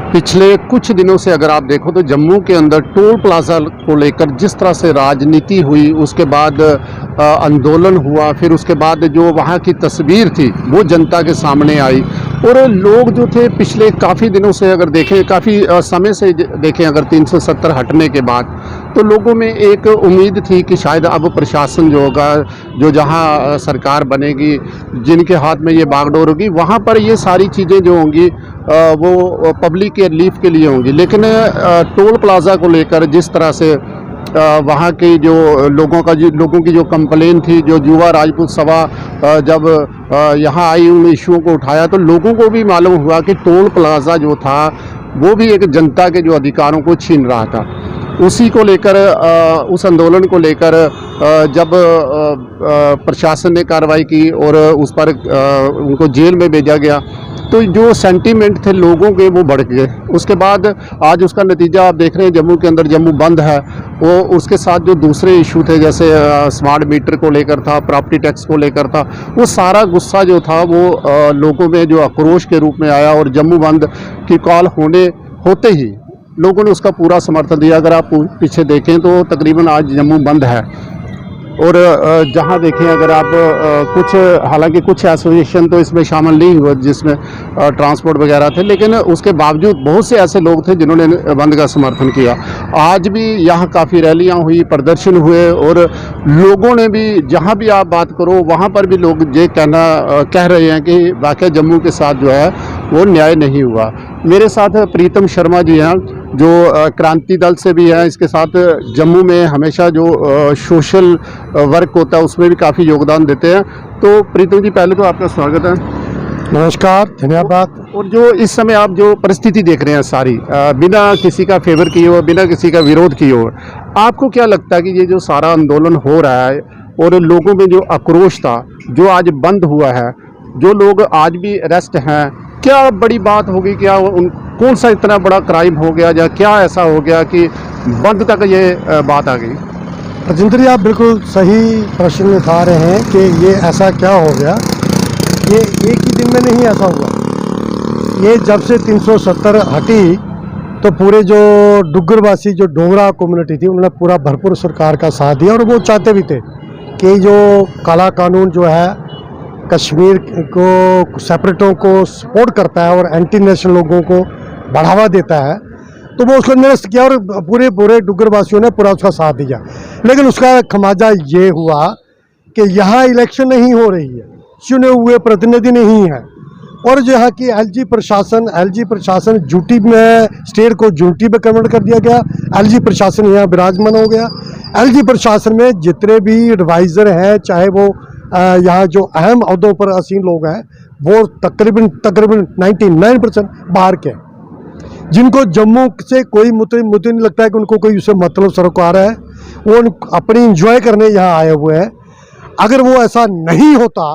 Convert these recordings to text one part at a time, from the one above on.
पिछले कुछ दिनों से अगर आप देखो तो जम्मू के अंदर टोल प्लाज़ा को लेकर जिस तरह से राजनीति हुई, उसके बाद आंदोलन हुआ, फिर उसके बाद जो वहाँ की तस्वीर थी वो जनता के सामने आई। और लोग जो थे पिछले काफ़ी दिनों से अगर देखें, काफ़ी समय से देखें, अगर 370 हटने के बाद, तो लोगों में एक उम्मीद थी कि शायद अब प्रशासन जो होगा, जो जहाँ सरकार बनेगी, जिनके हाथ में ये बागडोर होगी, वहाँ पर ये सारी चीज़ें जो होंगी वो पब्लिक के रिलीफ के लिए होंगी। लेकिन टोल प्लाज़ा को लेकर जिस तरह से वहाँ के जो लोगों की जो कंप्लेन थी, जो युवा राजपूत सभा जब यहाँ आई, उन इशुओं को उठाया, तो लोगों को भी मालूम हुआ कि टोल प्लाज़ा जो था वो भी एक जनता के जो अधिकारों को छीन रहा था। उसी को लेकर उस आंदोलन को लेकर जब प्रशासन ने कार्रवाई की और उस पर उनको जेल में भेजा गया, तो जो सेंटीमेंट थे लोगों के वो बढ़ गए। उसके बाद आज उसका नतीजा आप देख रहे हैं, जम्मू के अंदर जम्मू बंद है। वो उसके साथ जो दूसरे इशू थे, जैसे स्मार्ट मीटर को लेकर था, प्रॉपर्टी टैक्स को लेकर था, वो सारा गुस्सा जो था वो लोगों में जो आक्रोश के रूप में आया। और जम्मू बंद की कॉल होते ही लोगों ने उसका पूरा समर्थन दिया। अगर आप पीछे देखें तो तकरीबन आज जम्मू बंद है। और जहाँ देखें अगर आप कुछ, हालांकि कुछ एसोसिएशन तो इसमें शामिल नहीं हुए जिसमें ट्रांसपोर्ट वगैरह थे, लेकिन उसके बावजूद बहुत से ऐसे लोग थे जिन्होंने बंद का समर्थन किया। आज भी यहाँ काफ़ी रैलियाँ हुई, प्रदर्शन हुए, और लोगों ने भी, जहाँ भी आप बात करो वहाँ पर भी लोग ये कह रहे हैं कि वाकई जम्मू के साथ जो है वो न्याय नहीं हुआ। मेरे साथ प्रीतम शर्मा जी हैं, जो क्रांति दल से भी हैं। इसके साथ जम्मू में हमेशा जो सोशल वर्क होता है उसमें भी काफ़ी योगदान देते हैं। तो प्रीतम जी, पहले तो आपका स्वागत है। नमस्कार, धन्यवाद। और जो इस समय आप जो परिस्थिति देख रहे हैं सारी, बिना किसी का फेवर किए हुए, बिना किसी का विरोध किए हुए, आपको क्या लगता है कि ये जो सारा आंदोलन हो रहा है और लोगों में जो आक्रोश था, जो आज बंद हुआ है, जो लोग आज भी अरेस्ट हैं, क्या बड़ी बात होगी? क्या कौन सा इतना बड़ा क्राइम हो गया, या क्या ऐसा हो गया कि बंद तक ये बात आ गई? राजेंद्र जी, आप बिल्कुल सही प्रश्न उठा रहे हैं कि ये ऐसा क्या हो गया। ये एक ही दिन में नहीं ऐसा हुआ। ये जब से 370 हटी तो पूरे जो डुग्गरवासी, जो डोगरा कम्युनिटी थी, उन्होंने पूरा भरपूर सरकार का साथ दिया। और वो चाहते भी थे कि जो काला कानून जो है कश्मीर को, सेपरेटों को सपोर्ट करता है और एंटी नेशनल लोगों को बढ़ावा देता है, तो वो उसको निरस्त किया और पूरे डुग्गरवासियों ने पूरा उसका साथ दिया। लेकिन उसका खमियाजा ये हुआ कि यहाँ इलेक्शन नहीं हो रही है, चुने हुए प्रतिनिधि नहीं है, और जो यहाँ की एलजी प्रशासन ड्यूटी में, स्टेट को ड्यूटी में कन्वर्ट कर दिया गया। एलजी प्रशासन यहाँ विराजमान हो गया। एलजी प्रशासन में जितने भी एडवाइज़र हैं, चाहे वो यहाँ जो अहम अहदों पर असीन लोग हैं, वो तकरीबन 99% बाहर के हैं, जिनको जम्मू से कोई मुद्दे नहीं लगता है कि उनको कोई उससे मतलब सरोकार है। वो अपनी इंजॉय करने यहाँ आए हुए हैं। अगर वो ऐसा नहीं होता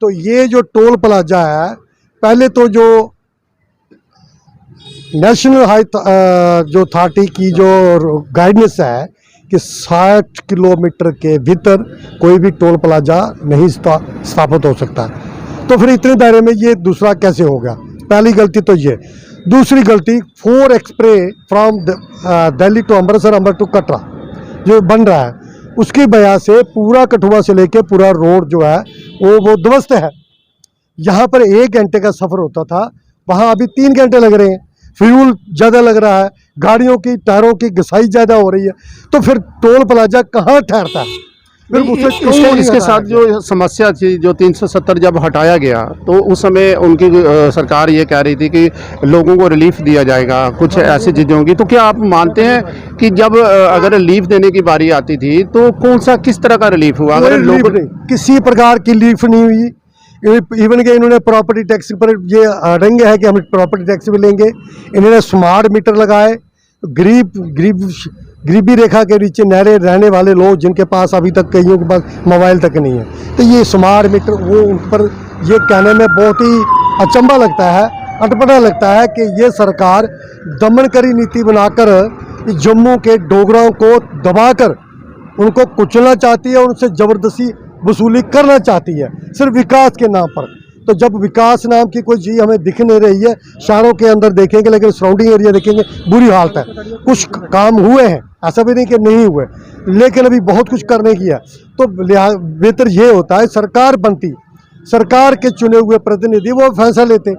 तो ये जो टोल प्लाजा है, पहले तो जो नेशनल जो अथॉरिटी की जो गाइडेंस है कि 60 किलोमीटर के भीतर कोई भी टोल प्लाजा नहीं स्थापित हो सकता, तो फिर इतने दायरे में ये दूसरा कैसे हो गया? पहली गलती तो ये। दूसरी गलती, 4 express from Delhi to Amritsar, Amritsar to Katra जो बन रहा है, उसकी वजह से पूरा कठुआ से लेके पूरा रोड जो है वो ध्वस्त है। यहाँ पर 1 घंटे का सफ़र होता था, वहाँ अभी 3 घंटे लग रहे हैं। फ्यूल ज़्यादा लग रहा है, गाड़ियों की टायरों की घिसाई ज़्यादा हो रही है, तो फिर टोल प्लाजा कहाँ ठहरता है? इसके साथ जो समस्या थी, जो 370 जब हटाया गया, तो उस समय उनकी सरकार ये कह रही थी कि लोगों को रिलीफ दिया जाएगा, कुछ ऐसी चीज़ें होंगी। तो क्या आप मानते हैं कि जब अगर रिलीफ देने की बारी आती थी तो किस तरह का रिलीफ हुआ? अगर लोग किसी प्रकार की रिलीफ नहीं हुई। इवन के इन्होंने प्रॉपर्टी टैक्स पर ये अड़ंगे है कि हम प्रॉपर्टी टैक्स भी लेंगे। इन्होंने स्मार्ट मीटर लगाए। गरीबी रेखा के नीचे नहरे रहने वाले लोग, जिनके पास अभी तक कईयों के पास मोबाइल तक नहीं है, तो ये स्मार्ट मीटर, वो उन पर ये कहने में बहुत ही अचंभा लगता है, अटपटा लगता है कि ये सरकार दमनकारी नीति बनाकर जम्मू के डोगराओं को दबाकर उनको कुचलना चाहती है और उनसे ज़बरदस्ती वसूली करना चाहती है, सिर्फ विकास के नाम पर। तो जब विकास नाम की कोई चीज़ हमें दिख नहीं रही है, शहरों के अंदर देखेंगे लेकिन सराउंडिंग एरिया देखेंगे बुरी हालत है। कुछ काम हुए हैं, ऐसा भी नहीं कि नहीं हुए, लेकिन अभी बहुत कुछ करने की है। तो बेहतर ये होता है सरकार बनती, सरकार के चुने हुए प्रतिनिधि वो फैसला लेते।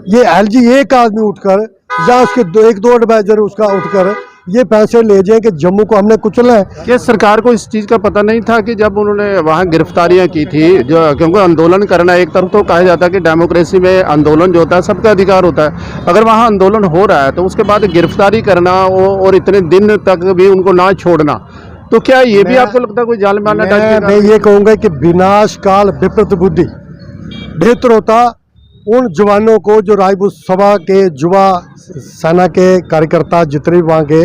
ये एलजी एक आदमी उठकर या उसके एक दो एडवाइजर उसका उठकर ये फैसले ले जाए कि जम्मू को हमने कुचला है। क्या सरकार को इस चीज़ का पता नहीं था कि जब उन्होंने वहाँ गिरफ्तारियां की थी, जो क्योंकि आंदोलन करना एक तरफ तो कहा जाता है कि डेमोक्रेसी में आंदोलन जो होता है सबका अधिकार होता है, अगर वहाँ आंदोलन हो रहा है तो उसके बाद गिरफ्तारी करना और इतने दिन तक भी उनको ना छोड़ना, तो क्या ये भी आपको लगता है कोई जालिमाना टाइप? मैं ये कहूँगा कि विनाश काल विपरीत बुद्धि। बेहतर होता उन जवानों को जो राजपूत सभा के युवा सेना के कार्यकर्ता जितने भी वहाँ गए,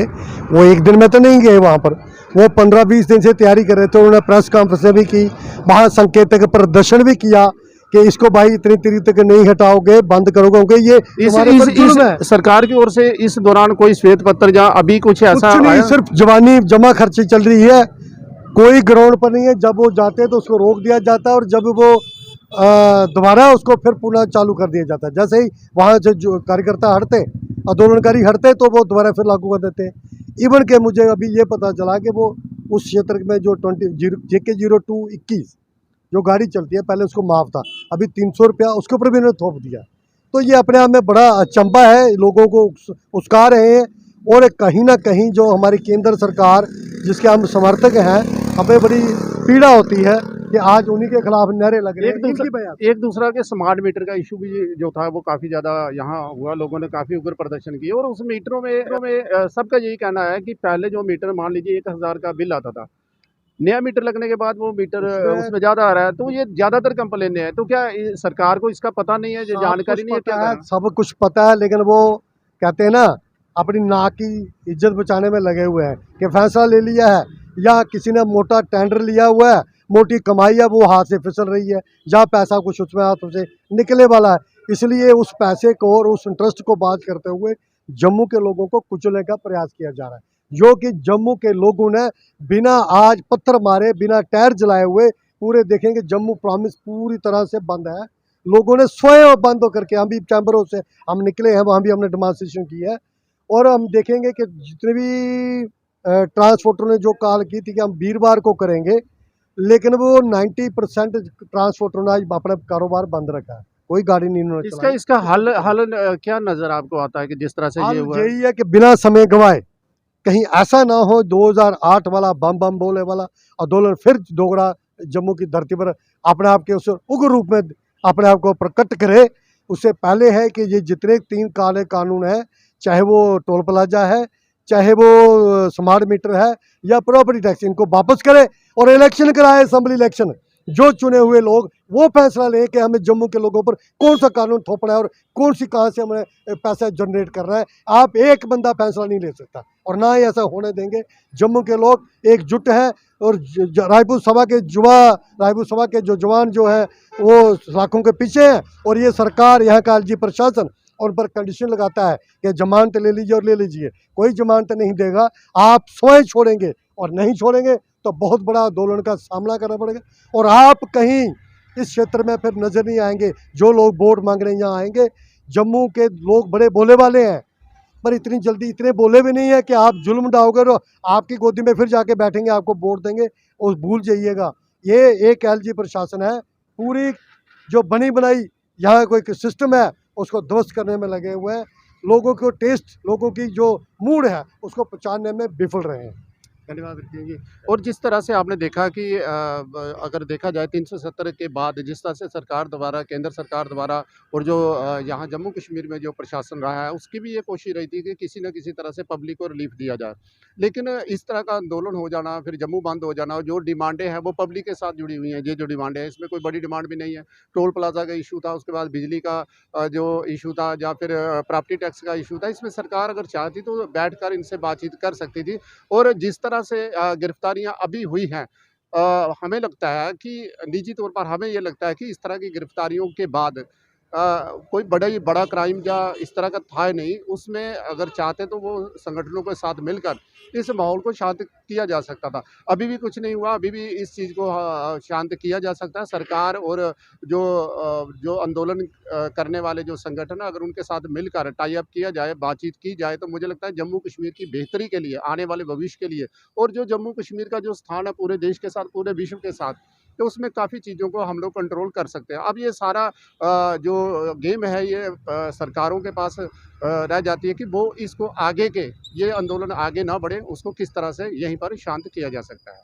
वो एक दिन में तो नहीं गए वहाँ पर, वो 15-20 दिन से तैयारी कर रहे थे। उन्होंने प्रेस कॉन्फ्रेंस भी की, वहाँ संकेतक प्रदर्शन भी किया कि इसको भाई इतनी तारीख तक नहीं हटाओगे, बंद करोगे, क्योंकि ये इस सरकार की ओर से इस दौरान कोई श्वेत पत्र या अभी कुछ ऐसा कुछ नहीं, सिर्फ जवानी जमा खर्ची चल रही है, कोई ग्राउंड पर नहीं है। जब वो जाते हैं तो उसको रोक दिया जाता है और जब वो दोबारा उसको फिर पुनः चालू कर दिया जाता है। जैसे ही वहाँ से जो कार्यकर्ता हटते, आंदोलनकारी हटते, तो वो दोबारा फिर लागू कर देते हैं। इवन के मुझे अभी ये पता चला कि वो उस क्षेत्र में जो JK-0221 जो गाड़ी चलती है, पहले उसको माफ़ था, अभी 300 रुपया उसके ऊपर भी इन्होंने थोप दिया। तो ये अपने आप में बड़ा अचंभा है, लोगों को उस्का रहे हैं। और कहीं ना कहीं जो हमारी केंद्र सरकार जिसके हम समर्थक हैं, हमें बड़ी पीड़ा होती है कि आज उन्हीं के खिलाफ नारे लग रहे हैं। एक दूसरा के स्मार्ट मीटर का इशू भी जो था वो काफ़ी ज़्यादा यहाँ हुआ, लोगों ने काफ़ी उग्र प्रदर्शन किए। और उस मीटरों में सबका यही कहना है कि पहले जो मीटर मान लीजिए 1000 का बिल आता था, नया मीटर लगने के बाद वो मीटर उसमें ज़्यादा आ रहा है, तो ये ज़्यादातर कंप्लेन है। तो क्या सरकार को इसका पता नहीं है, जो जानकारी नहीं है? क्या सब कुछ पता है, लेकिन वो कहते हैं ना अपनी नाक की इज्जत बचाने में लगे हुए हैं कि फैसला ले लिया है या किसी ने मोटा टेंडर लिया हुआ है, मोटी कमाई है, वो हाथ से फिसल रही है, जहाँ पैसा कुछ उसमें हाथों से निकले वाला है। इसलिए उस पैसे को और उस इंटरेस्ट को बात करते हुए जम्मू के लोगों को कुचलने का प्रयास किया जा रहा है, जो कि जम्मू के लोगों ने बिना आज पत्थर मारे, बिना टायर जलाए हुए पूरे देखेंगे जम्मू प्रॉमिस पूरी तरह से बंद है। लोगों ने स्वयं बंद होकर के, हम भी चैम्बरों से हम निकले हैं, वहाँ भी हमने डेमोन्स्ट्रेशन की है। और हम देखेंगे कि जितने भी ट्रांसपोर्टर ने जो कॉल की थी कि हम वीरवार को करेंगे, लेकिन वो 90% ट्रांसपोर्टर ने आज अपना कारोबार बंद रखा है, कोई गाड़ी नहीं उन्होंने इसका हल क्या नजर आपको आता है कि जिस तरह से ये हुआ? यही है कि बिना समय गवाए कहीं ऐसा ना हो 2008 वाला बम बम बोले वाला आंदोलन फिर दोगरा जम्मू की धरती पर अपने आप के उस उग्र रूप में अपने आप को प्रकट करे। उससे पहले है कि ये जितने 3 काले कानून हैं, चाहे वो टोल प्लाजा है, चाहे वो स्मार्ट मीटर है या प्रॉपर्टी टैक्स, इनको वापस करे और इलेक्शन कराए, असेंबली इलेक्शन। जो चुने हुए लोग वो फैसला लें कि हमें जम्मू के लोगों पर कौन सा कानून थोपना है और कौन सी कहाँ से हमें पैसा जनरेट करना है। आप एक बंदा फैसला नहीं ले सकता और ना ही ऐसा होने देंगे। जम्मू के लोग एकजुट हैं और राजपूत सभा के राजपूत सभा के जो जवान जो है वो लाखों के पीछे हैं। और ये सरकार, यहाँ का एलजी प्रशासन और पर कंडीशन लगाता है कि जमानत ले लीजिए और ले लीजिए, कोई जमानत नहीं देगा। आप स्वयं छोड़ेंगे और नहीं छोड़ेंगे तो बहुत बड़ा आंदोलन का सामना करना पड़ेगा। और आप कहीं इस क्षेत्र में फिर नजर नहीं आएंगे। जो लोग वोट मांगने यहाँ आएंगे, जम्मू के लोग बड़े बोले वाले हैं, पर इतनी जल्दी इतने बोले भी नहीं है कि आप जुल्म ढाओगे तो आपकी गोदी में फिर जाके बैठेंगे, आपको वोट देंगे और भूल जाइएगा। ये एक एलजी प्रशासन है, पूरी जो बनी बनाई यहाँ कोई सिस्टम है उसको ध्वस्त करने में लगे हुए हैं। लोगों को टेस्ट, लोगों की जो मूड है उसको पहचानने में विफल रहे हैं। धन्यवाद जी। और जिस तरह से आपने देखा कि अगर देखा जाए 370 के बाद जिस तरह से सरकार द्वारा, केंद्र सरकार द्वारा और जो यहाँ जम्मू कश्मीर में जो प्रशासन रहा है, उसकी भी ये कोशिश रही थी कि किसी न किसी तरह से पब्लिक को रिलीफ दिया जाए। लेकिन इस तरह का आंदोलन हो जाना, फिर जम्मू बंद हो जाना, जो डिमांडें हैं वो पब्लिक के साथ जुड़ी हुई हैं। ये जो डिमांडें हैं इसमें कोई बड़ी डिमांड भी नहीं है। टोल प्लाजा का इशू था, उसके बाद बिजली का जो इशू था, या फिर प्रॉपर्टी टैक्स का इशू था। इसमें सरकार अगर चाहती तो बैठकर इनसे बातचीत कर सकती थी। और जिस तरह से गिरफ्तारियां अभी हुई हैं, हमें लगता है कि निजी तौर पर हमें ये लगता है कि इस तरह की गिरफ्तारियों के बाद कोई बड़ा क्राइम या इस तरह का था नहीं। उसमें अगर चाहते तो वो संगठनों के साथ मिलकर इस माहौल को शांत किया जा सकता था। अभी भी कुछ नहीं हुआ, अभी भी इस चीज़ को शांत किया जा सकता है। सरकार और जो आंदोलन करने वाले जो संगठन हैं, अगर उनके साथ मिलकर टाई अप किया जाए, बातचीत की जाए, तो मुझे लगता है जम्मू कश्मीर की बेहतरी के लिए, आने वाले भविष्य के लिए और जो जम्मू कश्मीर का जो स्थान है पूरे देश के साथ, पूरे विश्व के साथ, तो उसमें काफ़ी चीज़ों को हम लोग कंट्रोल कर सकते हैं। अब ये सारा जो गेम है ये सरकारों के पास रह जाती है कि वो इसको आगे के ये आंदोलन आगे ना बढ़े, उसको किस तरह से यहीं पर शांत किया जा सकता है।